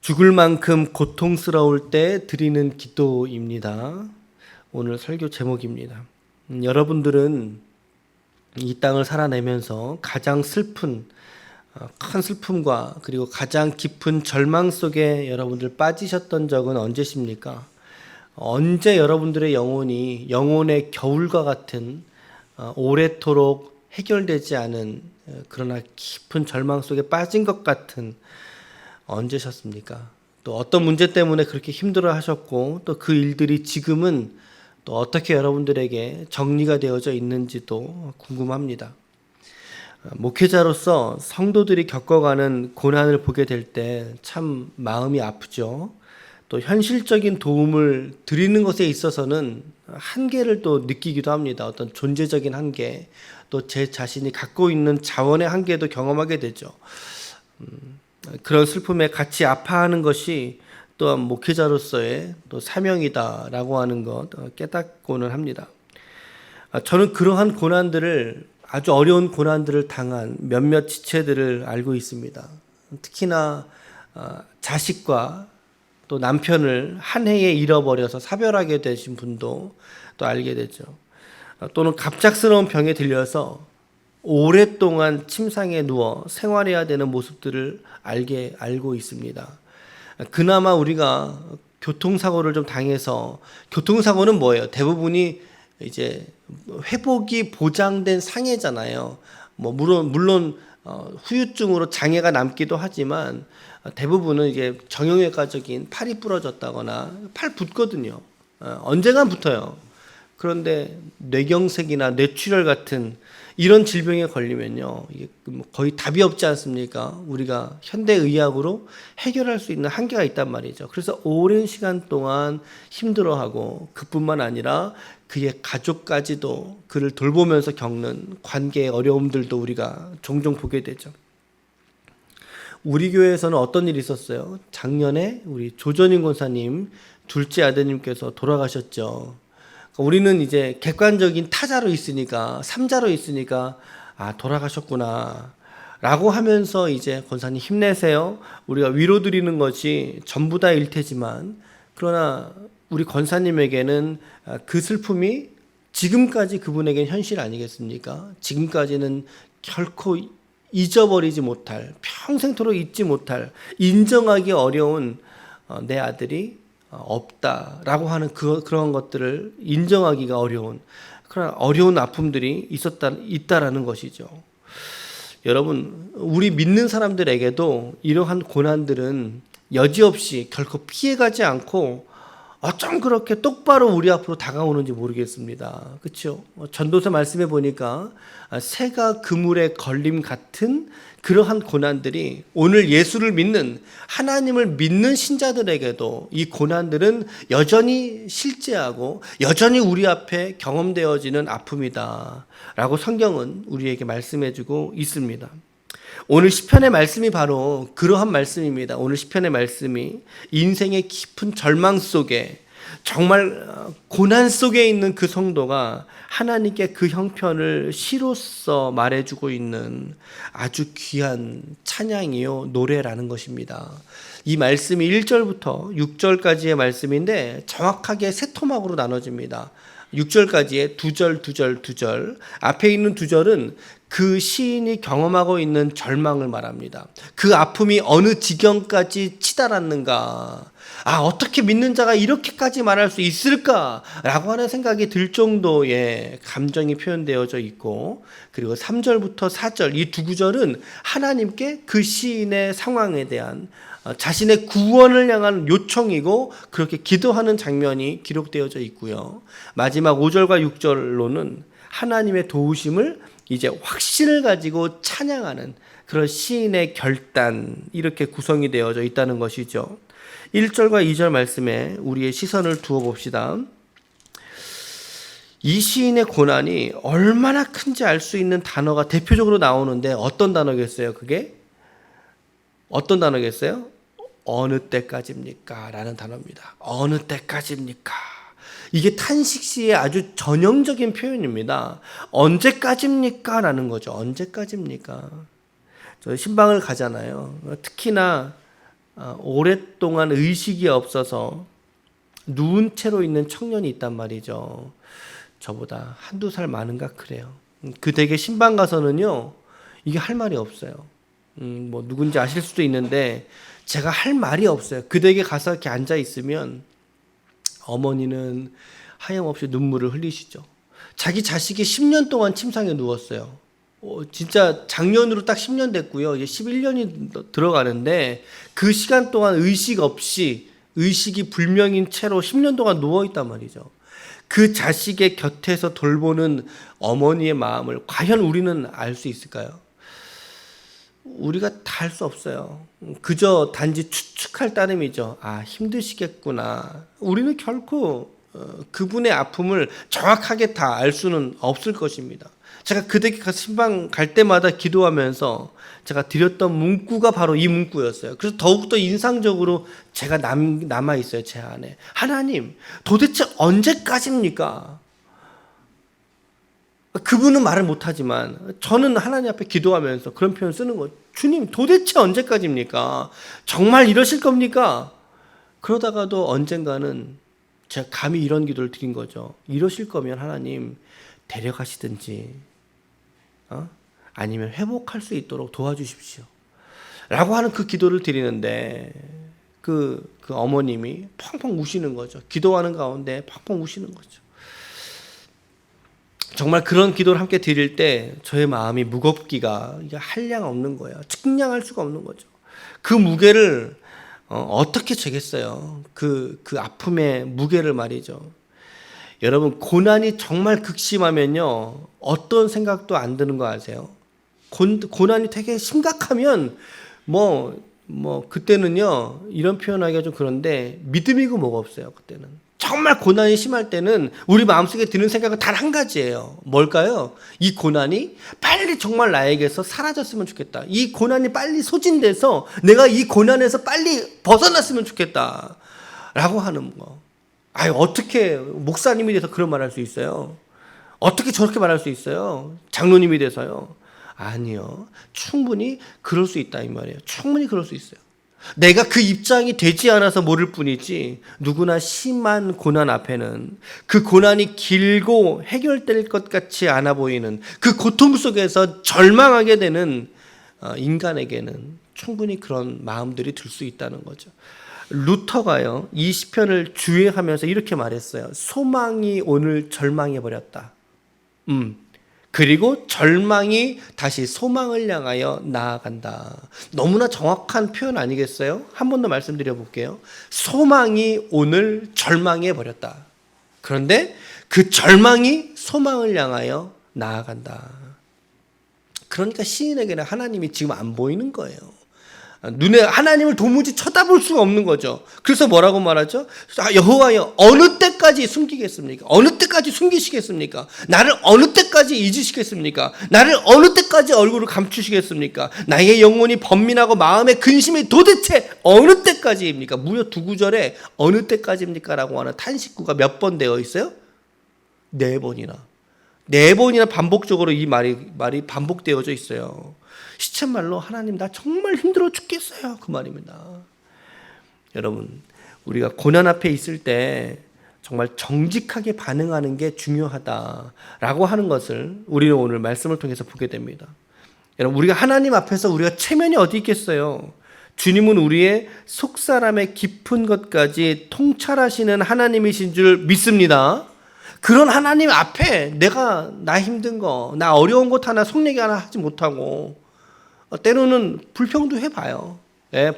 죽을 만큼 고통스러울 때 드리는 기도입니다. 오늘 설교 제목입니다. 여러분들은 이 땅을 살아내면서 가장 슬픈 큰 슬픔과 그리고 가장 깊은 절망 속에 여러분들 빠지셨던 적은 언제십니까? 언제 여러분들의 영혼이 영혼의 겨울과 같은 오래도록 해결되지 않은 그러나 깊은 절망 속에 빠진 것 같은 언제셨습니까? 또 어떤 문제 때문에 그렇게 힘들어 하셨고 또 그 일들이 지금은 또 어떻게 여러분들에게 정리가 되어져 있는지도 궁금합니다. 목회자로서 성도들이 겪어가는 고난을 보게 될 때 참 마음이 아프죠. 또 현실적인 도움을 드리는 것에 있어서는 한계를 또 느끼기도 합니다. 어떤 존재적인 한계, 또 제 자신이 갖고 있는 자원의 한계도 경험하게 되죠. 그런 슬픔에 같이 아파하는 것이 또한 목회자로서의 또 사명이다라고 하는 것 깨닫고는 합니다. 저는 그러한 고난들을 아주 어려운 고난들을 당한 몇몇 지체들을 알고 있습니다. 특히나 자식과 또 남편을 한 해에 잃어버려서 사별하게 되신 분도 또 알게 되죠. 또는 갑작스러운 병에 들려서 오랫동안 침상에 누워 생활해야 되는 모습들을 알고 있습니다. 그나마 우리가 교통사고를 좀 당해서, 교통사고는 뭐예요? 대부분이 이제 회복이 보장된 상해잖아요. 물론 후유증으로 장애가 남기도 하지만 대부분은 이게 정형외과적인 팔이 부러졌다거나 팔 붓거든요. 언젠간 붙어요. 그런데 뇌경색이나 뇌출혈 같은 이런 질병에 걸리면요, 이게 거의 답이 없지 않습니까? 우리가 현대의학으로 해결할 수 있는 한계가 있단 말이죠. 그래서 오랜 시간 동안 힘들어하고 그뿐만 아니라 그의 가족까지도 그를 돌보면서 겪는 관계의 어려움들도 우리가 종종 보게 되죠. 우리 교회에서는 어떤 일이 있었어요? 작년에 우리 조전인 권사님 둘째 아드님께서 돌아가셨죠. 우리는 이제 객관적인 타자로 있으니까, 삼자로 있으니까, 돌아가셨구나 라고 하면서 이제 권사님 힘내세요, 우리가 위로 드리는 것이 전부 다일 테지만, 그러나 우리 권사님에게는 그 슬픔이 지금까지 그분에게는 현실 아니겠습니까? 지금까지는 결코 잊어버리지 못할, 평생토록 잊지 못할, 인정하기 어려운 내 아들이 없다라고 하는 그런 것들을 인정하기가 어려운 그런 어려운 아픔들이 있다라는 것이죠. 여러분, 우리 믿는 사람들에게도 이러한 고난들은 여지없이 결코 피해가지 않고 어쩜 그렇게 똑바로 우리 앞으로 다가오는지 모르겠습니다. 그렇죠? 전도서 말씀해 보니까 새가 그물에 걸림 같은 그러한 고난들이 오늘 예수를 믿는, 하나님을 믿는 신자들에게도 이 고난들은 여전히 실제하고 여전히 우리 앞에 경험되어지는 아픔이다 라고 성경은 우리에게 말씀해 주고 있습니다. 오늘 시편의 말씀이 바로 그러한 말씀입니다. 오늘 시편의 말씀이 인생의 깊은 절망 속에, 정말 고난 속에 있는 그 성도가 하나님께 그 형편을 시로써 말해주고 있는 아주 귀한 찬양이요, 노래라는 것입니다. 이 말씀이 1절부터 6절까지의 말씀인데 정확하게 세 토막으로 나눠집니다. 6절까지의 두 절. 앞에 있는 두 절은 그 시인이 경험하고 있는 절망을 말합니다. 그 아픔이 어느 지경까지 치달았는가, 어떻게 믿는 자가 이렇게까지 말할 수 있을까라고 하는 생각이 들 정도의 감정이 표현되어져 있고, 그리고 3절부터 4절 이 두 구절은 하나님께 그 시인의 상황에 대한 자신의 구원을 향한 요청이고 그렇게 기도하는 장면이 기록되어져 있고요. 마지막 5절과 6절로는 하나님의 도우심을 이제 확신을 가지고 찬양하는 그런 시인의 결단, 이렇게 구성이 되어져 있다는 것이죠. 1절과 2절 말씀에 우리의 시선을 두어 봅시다. 이 시인의 고난이 얼마나 큰지 알 수 있는 단어가 대표적으로 나오는데 어떤 단어겠어요? 그게 어떤 단어겠어요? 어느 때까지입니까? 라는 단어입니다. 어느 때까지입니까? 이게 탄식시의 아주 전형적인 표현입니다. 언제까지입니까? 라는 거죠. 언제까지입니까? 저 신방을 가잖아요. 특히나 오랫동안 의식이 없어서 누운 채로 있는 청년이 있단 말이죠. 저보다 한두 살 많은가 그래요. 그 댁에 신방 가서는요, 이게 할 말이 없어요. 뭐 누군지 아실 수도 있는데 제가 할 말이 없어요. 그 댁에 가서 이렇게 앉아 있으면 어머니는 하염없이 눈물을 흘리시죠. 자기 자식이 10년 동안 침상에 누웠어요. 진짜 작년으로 딱 10년 됐고요. 이제 11년이 들어가는데 그 시간 동안 의식 없이 의식이 불명인 채로 10년 동안 누워 있단 말이죠. 그 자식의 곁에서 돌보는 어머니의 마음을 과연 우리는 알 수 있을까요? 우리가 다 할 수 없어요. 그저 단지 추측할 따름이죠. 힘드시겠구나. 우리는 결코 그분의 아픔을 정확하게 다 알 수는 없을 것입니다. 제가 그 댁에 가서 신방 갈 때마다 기도하면서 제가 드렸던 문구가 바로 이 문구였어요. 그래서 더욱더 인상적으로 제가 남아있어요. 제 안에. 하나님, 도대체 언제까지입니까? 그분은 말을 못하지만 저는 하나님 앞에 기도하면서 그런 표현 쓰는 거예요. 주님, 도대체 언제까지입니까? 정말 이러실 겁니까? 그러다가도 언젠가는 제가 감히 이런 기도를 드린 거죠. 이러실 거면 하나님 데려가시든지 아니면 회복할 수 있도록 도와주십시오 라고 하는 그 기도를 드리는데 그 어머님이 펑펑 우시는 거죠. 기도하는 가운데 펑펑 우시는 거죠. 정말 그런 기도를 함께 드릴 때 저의 마음이 무겁기가 한량 없는 거예요. 측량할 수가 없는 거죠. 그 무게를 어떻게 재겠어요? 그 아픔의 무게를 말이죠. 여러분, 고난이 정말 극심하면요, 어떤 생각도 안 드는 거 아세요? 고난이 되게 심각하면 그때는요, 이런 표현하기가 좀 그런데 믿음이고 뭐가 없어요. 그때는 정말 고난이 심할 때는 우리 마음속에 드는 생각은 단 한 가지예요. 뭘까요? 이 고난이 빨리 정말 나에게서 사라졌으면 좋겠다. 이 고난이 빨리 소진돼서 내가 이 고난에서 빨리 벗어났으면 좋겠다 라고 하는 거. 어떻게 목사님이 돼서 그런 말 할 수 있어요? 어떻게 저렇게 말할 수 있어요? 장로님이 돼서요? 아니요. 충분히 그럴 수 있다 이 말이에요. 충분히 그럴 수 있어요. 내가 그 입장이 되지 않아서 모를 뿐이지 누구나 심한 고난 앞에는 그 고난이 길고 해결될 것 같지 않아 보이는 그 고통 속에서 절망하게 되는 인간에게는 충분히 그런 마음들이 들 수 있다는 거죠. 루터가요, 이 시편을 주의하면서 이렇게 말했어요. 소망이 오늘 절망해버렸다. 그리고 절망이 다시 소망을 향하여 나아간다. 너무나 정확한 표현 아니겠어요? 한 번 더 말씀드려 볼게요. 소망이 오늘 절망해버렸다. 그런데 그 절망이 소망을 향하여 나아간다. 그러니까 시인에게는 하나님이 지금 안 보이는 거예요. 눈에 하나님을 도무지 쳐다볼 수가 없는 거죠. 그래서 뭐라고 말하죠? 여호와여, 어느 때까지 숨기겠습니까? 어느 때까지 숨기시겠습니까? 나를 어느 때까지 잊으시겠습니까? 나를 어느 때까지 얼굴을 감추시겠습니까? 나의 영혼이 번민하고 마음의 근심이 도대체 어느 때까지입니까? 무려 두 구절에 어느 때까지입니까? 라고 하는 탄식구가 몇 번 되어 있어요? 4번이나. 4번이나 반복적으로 이 말이 반복되어져 있어요. 시쳇말로 하나님 나 정말 힘들어 죽겠어요. 그 말입니다. 여러분, 우리가 고난 앞에 있을 때 정말 정직하게 반응하는 게 중요하다라고 하는 것을 우리는 오늘 말씀을 통해서 보게 됩니다. 여러분, 우리가 하나님 앞에서 우리가 체면이 어디 있겠어요? 주님은 우리의 속사람의 깊은 것까지 통찰하시는 하나님이신 줄 믿습니다. 그런 하나님 앞에 내가 나 힘든 거, 나 어려운 것 하나 속내기 하나 하지 못하고 때로는 불평도 해봐요.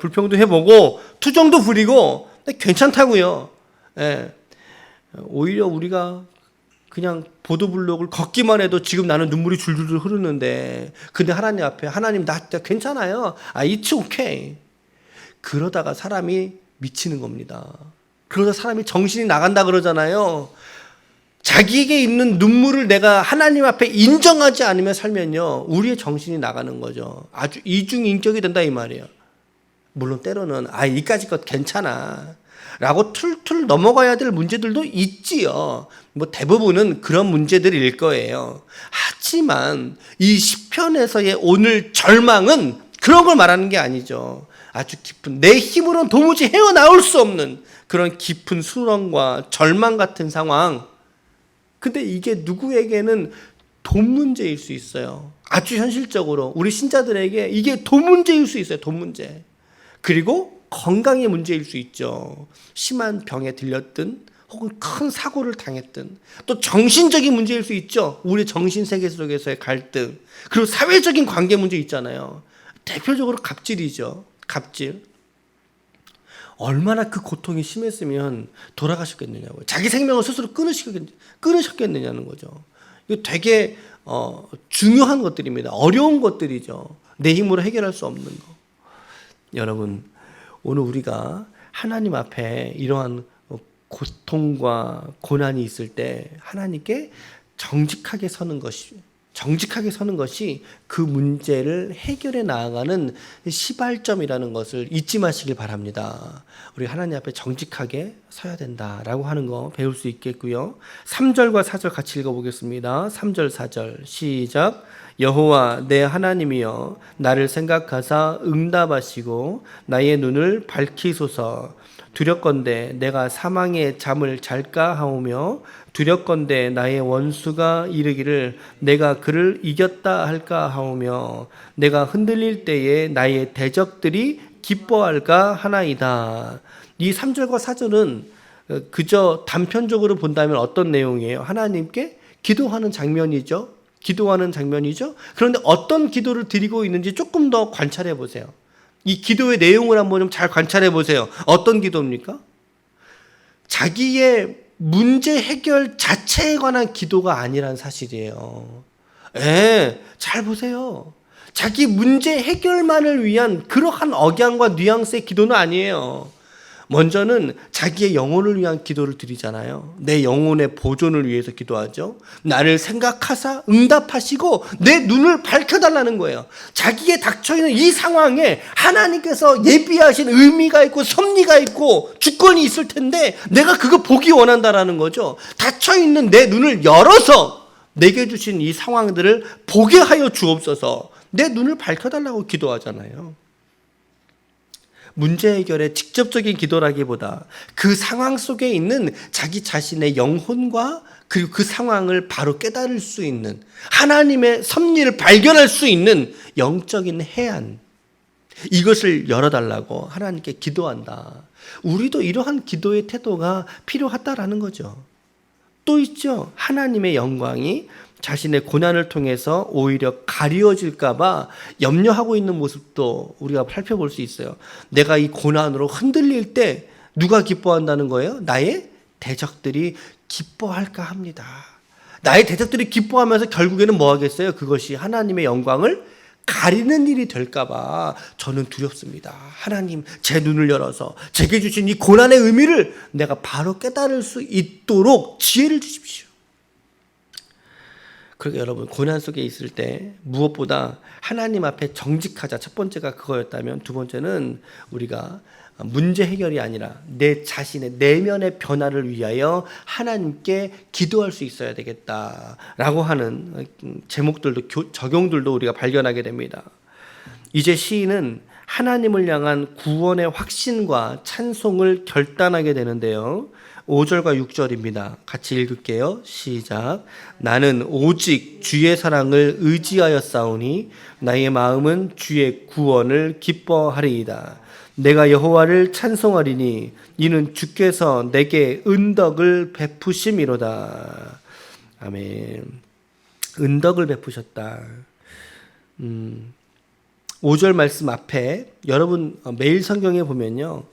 불평도 해보고 투정도 부리고 괜찮다고요. 오히려 우리가 그냥 보도블록을 걷기만 해도 지금 나는 눈물이 줄줄 흐르는데 근데 하나님 앞에 하나님 나 진짜 괜찮아요. It's okay. 그러다가 사람이 미치는 겁니다. 그러다 사람이 정신이 나간다 그러잖아요. 자기에게 있는 눈물을 내가 하나님 앞에 인정하지 않으며 살면요, 우리의 정신이 나가는 거죠. 아주 이중인격이 된다 이 말이에요. 물론 때로는 이까지 것 괜찮아 라고 툴툴 넘어가야 될 문제들도 있지요. 대부분은 그런 문제들일 거예요. 하지만 이 시편에서의 오늘 절망은 그런 걸 말하는 게 아니죠. 아주 깊은, 내 힘으로는 도무지 헤어나올 수 없는 그런 깊은 수렁과 절망 같은 상황. 근데 이게 누구에게는 돈 문제일 수 있어요. 아주 현실적으로 우리 신자들에게 이게 돈 문제일 수 있어요. 돈 문제. 그리고 건강의 문제일 수 있죠. 심한 병에 들렸든 혹은 큰 사고를 당했든, 또 정신적인 문제일 수 있죠. 우리 정신세계 속에서의 갈등, 그리고 사회적인 관계 문제 있잖아요. 대표적으로 갑질이죠. 갑질. 얼마나 그 고통이 심했으면 돌아가셨겠느냐고요. 자기 생명을 스스로 끊으셨겠느냐는 거죠. 이거 되게 중요한 것들입니다. 어려운 것들이죠. 내 힘으로 해결할 수 없는 거. 여러분, 오늘 우리가 하나님 앞에 이러한 고통과 고난이 있을 때 하나님께 정직하게 서는 것이 그 문제를 해결해 나아가는 시발점이라는 것을 잊지 마시길 바랍니다. 우리 하나님 앞에 정직하게 서야 된다라고 하는 거 배울 수 있겠고요. 3절과 4절 같이 읽어보겠습니다. 3절 4절 시작. 여호와 내 하나님이여 나를 생각하사 응답하시고 나의 눈을 밝히소서. 두렵건대 내가 사망의 잠을 잘까 하오며 두렵건대 나의 원수가 이르기를 내가 그를 이겼다 할까 하오며 내가 흔들릴 때에 나의 대적들이 기뻐할까 하나이다. 이 3절과 4절은 그저 단편적으로 본다면 어떤 내용이에요? 하나님께 기도하는 장면이죠. 그런데 어떤 기도를 드리고 있는지 조금 더 관찰해 보세요. 이 기도의 내용을 한번 좀 잘 관찰해 보세요. 어떤 기도입니까? 자기의 문제 해결 자체에 관한 기도가 아니란 사실이에요. 잘 보세요. 자기 문제 해결만을 위한 그러한 억양과 뉘앙스의 기도는 아니에요. 먼저는 자기의 영혼을 위한 기도를 드리잖아요. 내 영혼의 보존을 위해서 기도하죠. 나를 생각하사 응답하시고 내 눈을 밝혀달라는 거예요. 자기에 닥쳐있는 이 상황에 하나님께서 예비하신 의미가 있고 섭리가 있고 주권이 있을 텐데 내가 그거 보기 원한다라는 거죠. 닫혀있는 내 눈을 열어서 내게 주신 이 상황들을 보게 하여 주옵소서. 내 눈을 밝혀달라고 기도하잖아요. 문제 해결의 직접적인 기도라기보다 그 상황 속에 있는 자기 자신의 영혼과 그리고 그 상황을 바로 깨달을 수 있는, 하나님의 섭리를 발견할 수 있는 영적인 해안, 이것을 열어달라고 하나님께 기도한다. 우리도 이러한 기도의 태도가 필요하다라는 거죠. 또 있죠. 하나님의 영광이 자신의 고난을 통해서 오히려 가리워질까 봐 염려하고 있는 모습도 우리가 살펴볼 수 있어요. 내가 이 고난으로 흔들릴 때 누가 기뻐한다는 거예요? 나의 대적들이 기뻐할까 합니다. 나의 대적들이 기뻐하면서 결국에는 뭐 하겠어요? 그것이 하나님의 영광을 가리는 일이 될까 봐 저는 두렵습니다. 하나님, 제 눈을 열어서 제게 주신 이 고난의 의미를 내가 바로 깨달을 수 있도록 지혜를 주십시오. 그러니까 여러분, 고난 속에 있을 때 무엇보다 하나님 앞에 정직하자. 첫 번째가 그거였다면, 두 번째는 우리가 문제 해결이 아니라 내 자신의 내면의 변화를 위하여 하나님께 기도할 수 있어야 되겠다라고 하는 제목들도, 적용들도 우리가 발견하게 됩니다. 이제 시인은 하나님을 향한 구원의 확신과 찬송을 결단하게 되는데요. 5절과 6절입니다. 같이 읽을게요. 시작. 나는 오직 주의 사랑을 의지하여 싸우니 나의 마음은 주의 구원을 기뻐하리이다. 내가 여호와를 찬송하리니 이는 주께서 내게 은덕을 베푸심이로다. 아멘. 은덕을 베푸셨다. 5절 말씀 앞에 여러분 매일 성경에 보면요,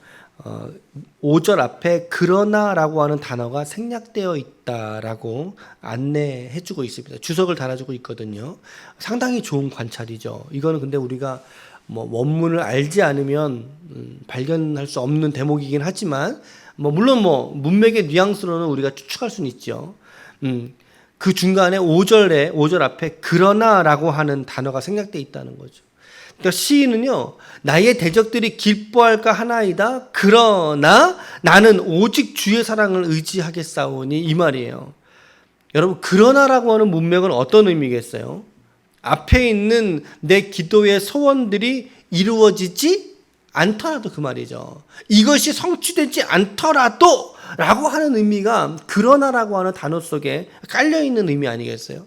5절 앞에 그러나라고 하는 단어가 생략되어 있다라고 안내해주고 있습니다. 주석을 달아주고 있거든요. 상당히 좋은 관찰이죠. 이거는 근데 우리가 원문을 알지 않으면 발견할 수 없는 대목이긴 하지만 물론 문맥의 뉘앙스로는 우리가 추측할 수는 있죠. 그 중간에 5절 앞에 그러나라고 하는 단어가 생략되어 있다는 거죠. 그러니까 시인은요, 나의 대적들이 기뻐할까 하나이다. 그러나 나는 오직 주의 사랑을 의지하겠사오니, 이 말이에요. 여러분, 그러나라고 하는 문맥은 어떤 의미겠어요? 앞에 있는 내 기도의 소원들이 이루어지지 않더라도 그 말이죠. 이것이 성취되지 않더라도 라고 하는 의미가 그러나라고 하는 단어 속에 깔려있는 의미 아니겠어요?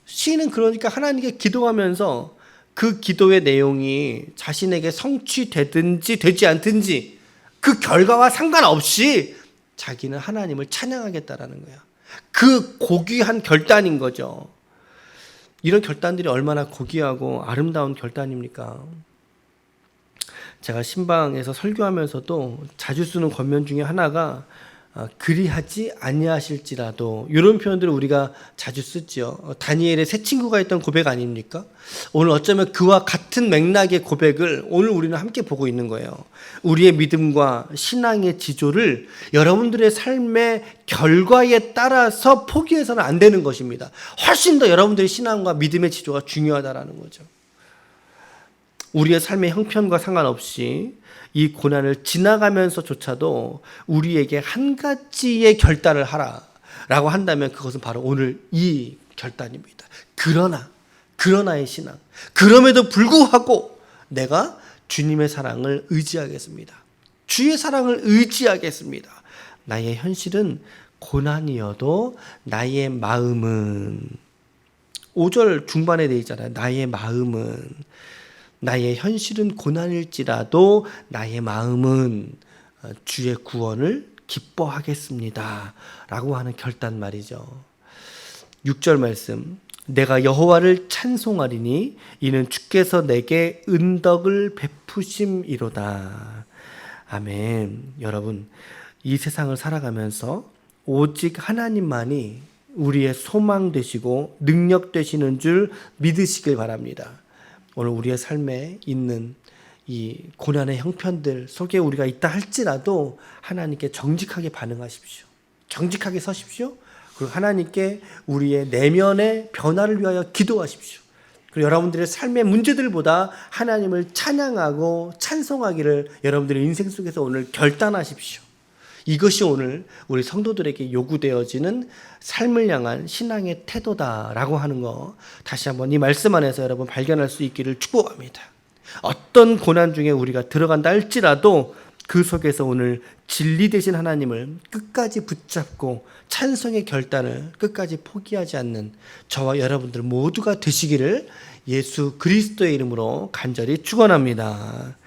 시인은 그러니까 하나님께 기도하면서 그 기도의 내용이 자신에게 성취되든지 되지 않든지 그 결과와 상관없이 자기는 하나님을 찬양하겠다라는 거야. 그 고귀한 결단인 거죠. 이런 결단들이 얼마나 고귀하고 아름다운 결단입니까? 제가 신방에서 설교하면서도 자주 쓰는 권면 중에 하나가 그리하지 아니하실지라도, 이런 표현들을 우리가 자주 쓰죠. 다니엘의 세 친구가 했던 고백 아닙니까? 오늘 어쩌면 그와 같은 맥락의 고백을 오늘 우리는 함께 보고 있는 거예요. 우리의 믿음과 신앙의 지조를 여러분들의 삶의 결과에 따라서 포기해서는 안 되는 것입니다. 훨씬 더 여러분들의 신앙과 믿음의 지조가 중요하다라는 거죠. 우리의 삶의 형편과 상관없이 이 고난을 지나가면서조차도 우리에게 한 가지의 결단을 하라라고 한다면 그것은 바로 오늘 이 결단입니다. 그러나의 신앙. 그럼에도 불구하고 내가 주님의 사랑을 의지하겠습니다. 주의 사랑을 의지하겠습니다. 나의 현실은 고난이어도 나의 마음은, 5절 중반에 되어 있잖아요. 나의 마음은, 나의 현실은 고난일지라도 나의 마음은 주의 구원을 기뻐하겠습니다 라고 하는 결단 말이죠. 6절 말씀, 내가 여호와를 찬송하리니 이는 주께서 내게 은덕을 베푸심이로다. 아멘. 여러분, 이 세상을 살아가면서 오직 하나님만이 우리의 소망 되시고 능력 되시는 줄 믿으시길 바랍니다. 오늘 우리의 삶에 있는 이 고난의 형편들 속에 우리가 있다 할지라도 하나님께 정직하게 반응하십시오. 정직하게 서십시오. 그리고 하나님께 우리의 내면의 변화를 위하여 기도하십시오. 그리고 여러분들의 삶의 문제들보다 하나님을 찬양하고 찬송하기를 여러분들의 인생 속에서 오늘 결단하십시오. 이것이 오늘 우리 성도들에게 요구되어지는 삶을 향한 신앙의 태도다라고 하는 거, 다시 한번 이 말씀 안에서 여러분 발견할 수 있기를 축복합니다. 어떤 고난 중에 우리가 들어간다 할지라도 그 속에서 오늘 진리 되신 하나님을 끝까지 붙잡고 찬송의 결단을 끝까지 포기하지 않는 저와 여러분들 모두가 되시기를 예수 그리스도의 이름으로 간절히 축원합니다.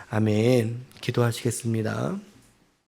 아멘. 기도하시겠습니다.